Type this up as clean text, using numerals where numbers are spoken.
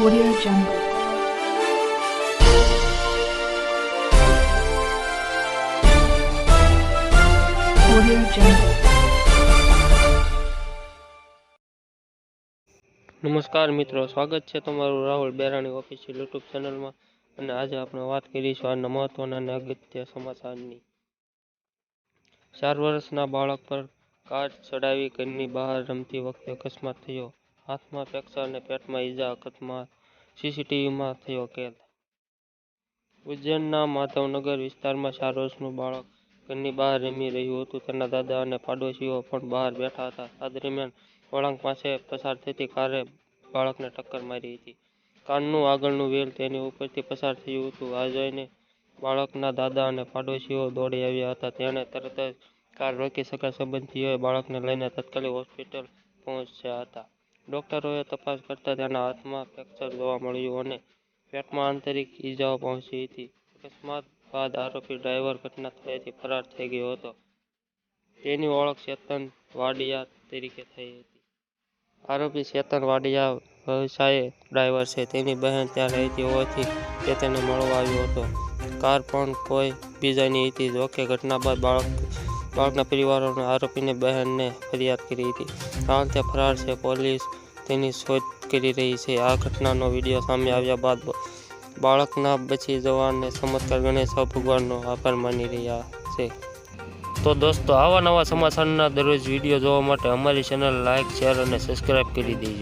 Audio Jungle. Audio Jungle. નમસ્કાર મિત્રો, સ્વાગત છે તમારું રાહુલ બેરાણી ઓફિશિયલ યુટ્યુબ ચેનલમાં. અને આજે આપણે વાત કરીશું આજના મહત્વના અને અગત્ય સમાચારની. 4 વર્ષના બાળક પર કાર ચડાવી ઘરની બહાર રમતી વખતે અકસ્માત થયો. હાથમાં ફ્રેક્ચર અને પેટમાં ઈજા, અકસ્માત સીસીટીવીમાં થયો કેદ. ઉજ્જૈનના માધવનગર વિસ્તારમાં 4 વર્ષનું બાળક ઘરની બહાર રમી રહ્યું હતું. તેના દાદા અને પાડોશીઓ પણ બહાર બેઠા હતા. આ દરમિયાન વળાંક પાસે પસાર થતી કારે બાળકને ટક્કર મારી હતી. કારનું આગળનું વ્હીલ તેની ઉપરથી પસાર થયું હતું. આ જોઈને બાળકના દાદા અને પાડોશીઓ દોડી આવ્યા હતા. તેણે તરત જ કાર રોકી શકાય સંબંધીઓએ બાળકને લઈને તાત્કાલિક હોસ્પિટલ પહોંચ્યા હતા. ડોક્ટરોએ તપાસ કરતા તેના હાથમાં ફ્રેક્ચર જોવા મળ્યું અને પેટમાં આંતરિક ઈજાઓ પહોંચી હતી. અકસ્માત બાદ આરોપી ડ્રાઈવર ઘટના સ્થળેથી ફરાર થઈ ગયો હતો. તેની ઓળખ ચેતન વાડિયા તરીકે થઈ હતી. આરોપી ચેતન વાડિયા વ્યવસાયે ડ્રાઈવર છે. તેની બહેન ત્યાં રહેતી હોવાથી તે તેને મળવા આવ્યો હતો. કાર પણ કોઈ બીજાની હતી. જોકે ઘટના બાદ બાળકના પરિવારોએ આરોપીની બહેનને ફરિયાદ કરી હતી. હાલ તે ફરાર છે. પોલીસ તેની શોધ કરી રહી છે. આ ઘટનાનો વિડીયો સામે આવ્યા બાદ બાળકના બચી જવાને ચમત્કાર ગણી સૌ ભગવાનનો આભાર માની રહ્યા છે. તો દોસ્તો, આવા નવા સમાચારના દરરોજ વિડીયો જોવા માટે અમારી ચેનલ લાઇક, શેર અને સબસ્ક્રાઇબ કરી દેજો.